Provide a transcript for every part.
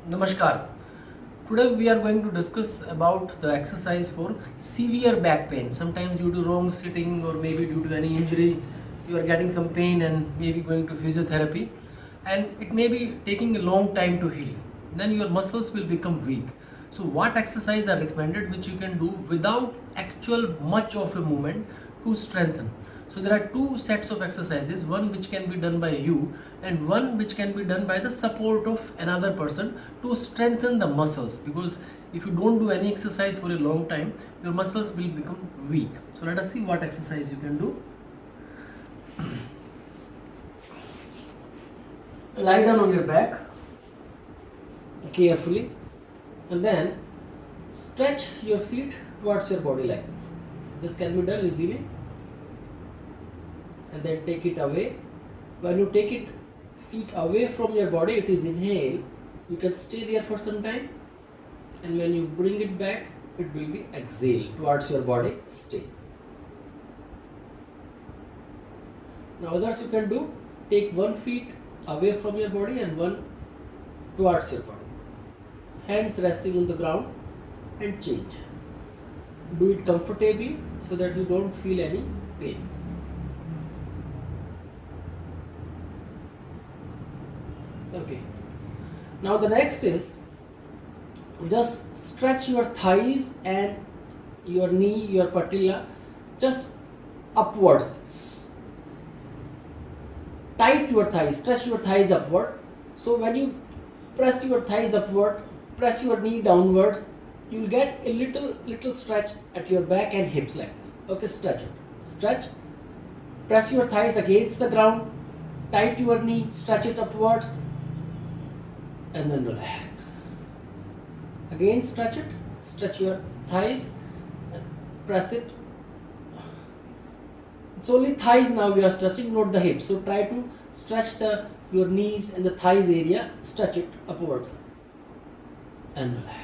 Namaskar. Today we are going to discuss about the exercise for severe back pain. Sometimes due to wrong sitting or maybe due to any injury, you are getting some pain and maybe going to physiotherapy, and it may be taking a long time to heal. Then your muscles will become weak. So what exercise are recommended which you can do without actual much of a movement to strengthen? So there are two sets of exercises, one which can be done by you and one which can be done by the support of another person to strengthen the muscles, because if you don't do any exercise for a long time, your muscles will become weak. So let us see what exercise you can do. Lie down on your back carefully and then stretch your feet towards your body like this. This can be done easily, and then take it away. When you take it feet away from your body, it is inhale. You can stay there for some time, and when you bring it back, it will be exhale towards your body. Stay. Now others you can do, take one feet away from your body and one towards your body. Hands resting on the ground and change. Do it comfortably so that you don't feel any pain. Okay. Now the next is just stretch your thighs and your knee, your patella, just upwards. Tight your thighs, stretch your thighs upward. So when you press your thighs upward, press your knee downwards, you will get a little stretch at your back and hips like this. Okay, stretch it. Stretch. Press your thighs against the ground, tight your knee, stretch it upwards, and then relax. Again stretch it, stretch your thighs, press it. It's only thighs now we are stretching, not the hips. So try to stretch your knees and the thighs area, stretch it upwards and relax.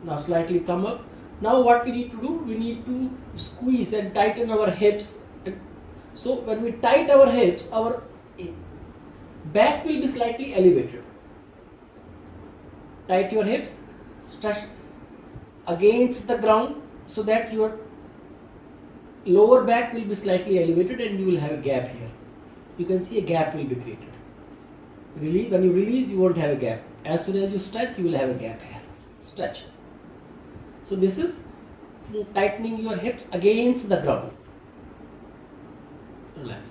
Now slightly come up. Now what we need to do, we need to squeeze and tighten our hips. So when we tighten our hips, our back will be slightly elevated. Tight your hips, stretch against the ground so that your lower back will be slightly elevated and you will have a gap here. You can see a gap will be created. Release, when you release, you won't have a gap. As soon as you stretch, you will have a gap here. Stretch. So this is tightening your hips against the ground. Relax.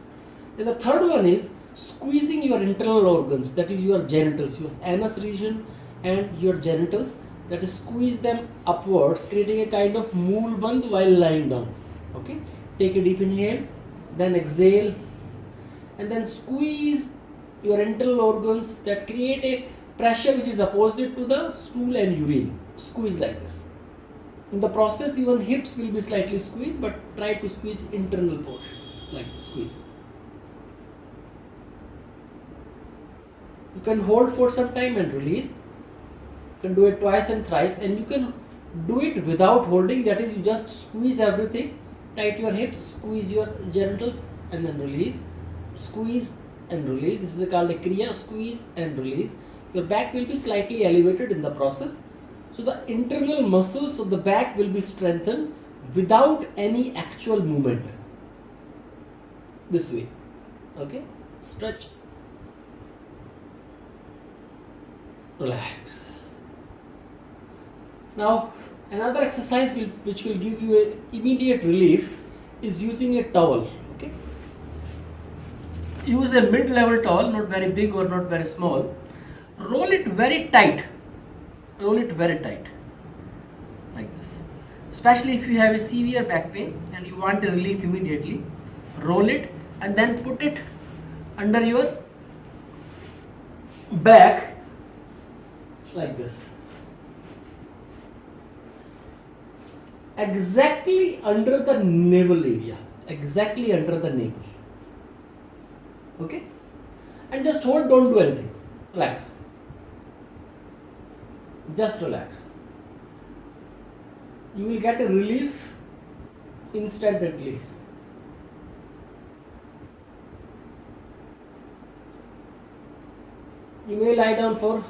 And the third one is squeezing your internal organs, that is your genitals, your anus region and your genitals, that is squeeze them upwards, creating a kind of mool band while lying down. Okay, take a deep inhale, then exhale, and then squeeze your internal organs that create a pressure which is opposite to the stool and urine. Squeeze like this. In the process, even hips will be slightly squeezed, but try to squeeze internal portions like this. Squeeze. You can hold for some time and release. You can do it twice and thrice, and you can do it without holding, that is you just squeeze everything, tight your hips, squeeze your genitals and then release, squeeze and release. This is called a kriya, squeeze and release. Your back will be slightly elevated in the process. So the internal muscles of the back will be strengthened without any actual movement. This way. Okay, stretch. Relax. Now another exercise which will give you a immediate relief is using a towel. Okay, use a mid-level towel, not very big or not very small. Roll it very tight. Roll it very tight like this. Especially if you have a severe back pain and you want a relief immediately, roll it and then put it under your back like this, exactly under the navel area, exactly under the navel. Okay, and just hold, don't do anything, relax, just relax. You will get a relief instantly. You may lie down for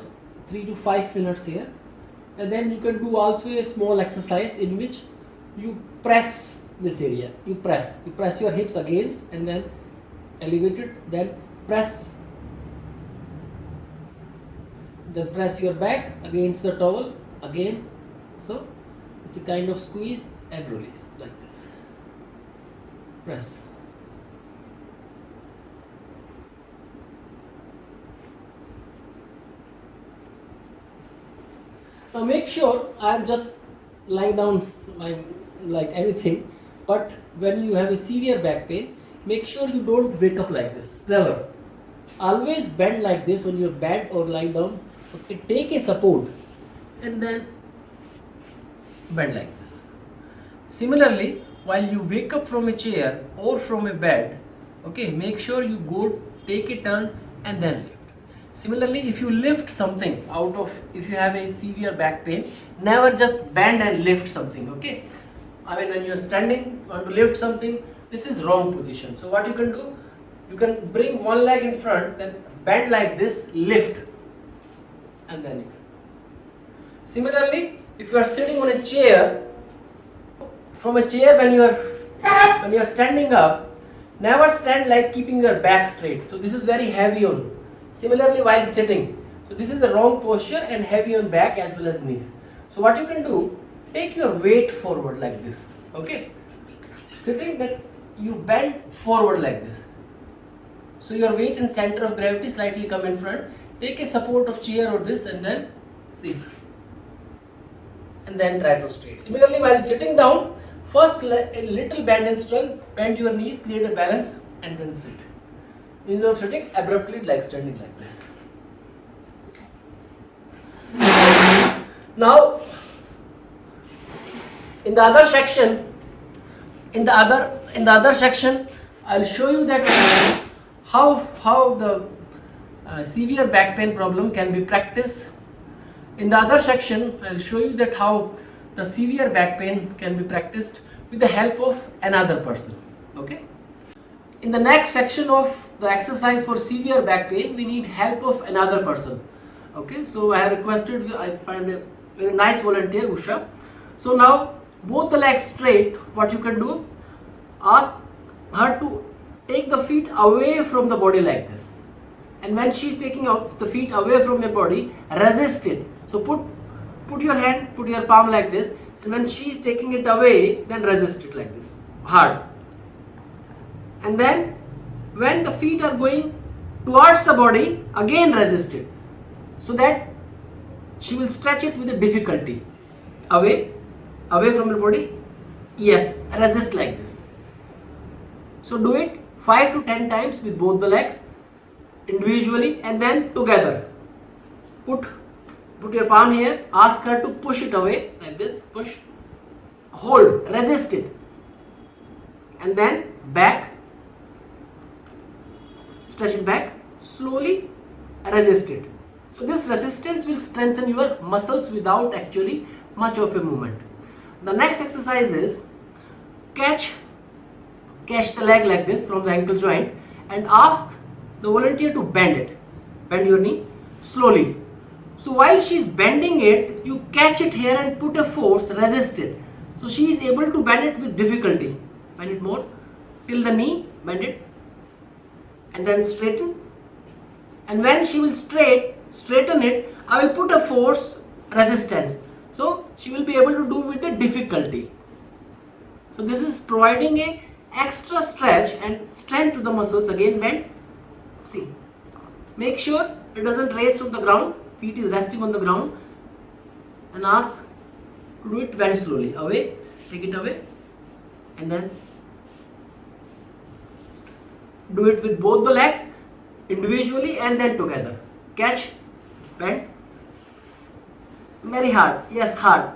3 to 5 minutes here, and then you can do also a small exercise in which you press this area. You press your hips against and then elevate it, then press your back against the towel again. So it's a kind of squeeze and release like this. Press. Now make sure I am just lying down like anything, but when you have a severe back pain, make sure you don't wake up like this. Never. Always bend like this on your bed or lie down. Okay, take a support and then bend like this. Similarly, while you wake up from a chair or from a bed, okay, make sure you go take a turn and then lift. Similarly, if you lift something if you have a severe back pain, never just bend and lift something, okay? I mean, when you're standing, want to lift something, this is wrong position. So what you can do, you can bring one leg in front, then bend like this, lift, and then you can. Similarly, if you are sitting on a chair, from a chair when you are standing up, never stand like keeping your back straight. So this is very heavy on you. Similarly, while sitting, so this is the wrong posture and heavy on back as well as knees. So what you can do, take your weight forward like this, okay? Sitting, that you bend forward like this. So your weight and center of gravity slightly come in front. Take a support of chair or this and then see. And then try to straight. Similarly, while sitting down, first a little bend in strength, bend your knees, create a balance and then sit. Instead of sitting abruptly like standing like this. Okay. Now, in the other section, I'll show you that how the severe back pain problem can be practiced. In the other section, I'll show you that how the severe back pain can be practiced with the help of another person. Okay. In the next section of the exercise for severe back pain, we need help of another person. Okay. So I have requested, I find a very nice volunteer, Usha. So now both the legs straight. What you can do, ask her to take the feet away from the body like this. And when she is taking off the feet away from your body, resist it. So put your hand, put your palm like this, and when she is taking it away, then resist it like this, hard. And then when the feet are going towards the body, again resist it, so that she will stretch it with a difficulty. Away from your body, yes, resist like this. So do it 5 to 10 times with both the legs, individually and then together. Put your palm here, ask her to push it away like this, push, hold, resist it, and then back, stretch it back, slowly resist it. So this resistance will strengthen your muscles without actually much of a movement. The next exercise is catch the leg like this from the ankle joint and ask the volunteer to bend your knee slowly. So while she is bending it, you catch it here and put a force, resist it. So she is able to bend it with difficulty. Bend it more till the knee, bend it, and then straighten. And when she will straighten it, I will put a force, resistance. So she will be able to do with the difficulty. So this is providing a extra stretch and strength to the muscles. Again bend. See. Make sure it doesn't raise from the ground. Feet is resting on the ground. And ask to do it very slowly. Away. Take it away. And then do it with both the legs individually and then together. Catch. Bend. Very hard. Yes, hard.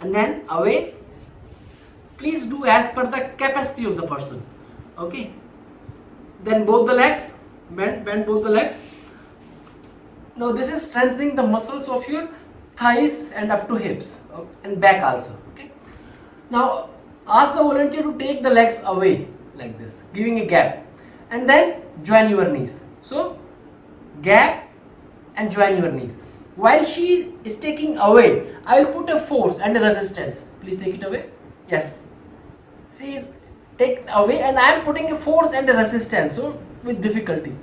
And then away. Please do as per the capacity of the person. Okay. Then both the legs. Bend both the legs. Now this is strengthening the muscles of your thighs and up to hips and back also. Okay. Now ask the volunteer to take the legs away like this, giving a gap, and then join your knees. So gap and join your knees. While she is taking away, I will put a force and a resistance. Please take it away. Yes. She is taken away and I am putting a force and a resistance, so with difficulty.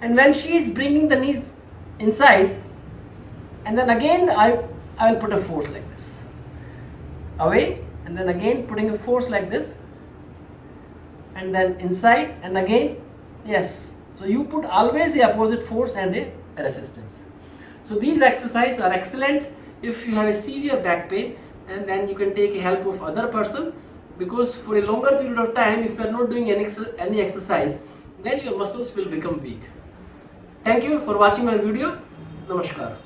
And when she is bringing the knees inside, and then again I will put a force like this. Away, and then again putting a force like this, and then inside, and again, yes. So you put always the opposite force and a resistance. So these exercises are excellent if you have a severe back pain, and then you can take help of other person, because for a longer period of time, if you are not doing any exercise, then your muscles will become weak. Thank you for watching my video. Namaskar.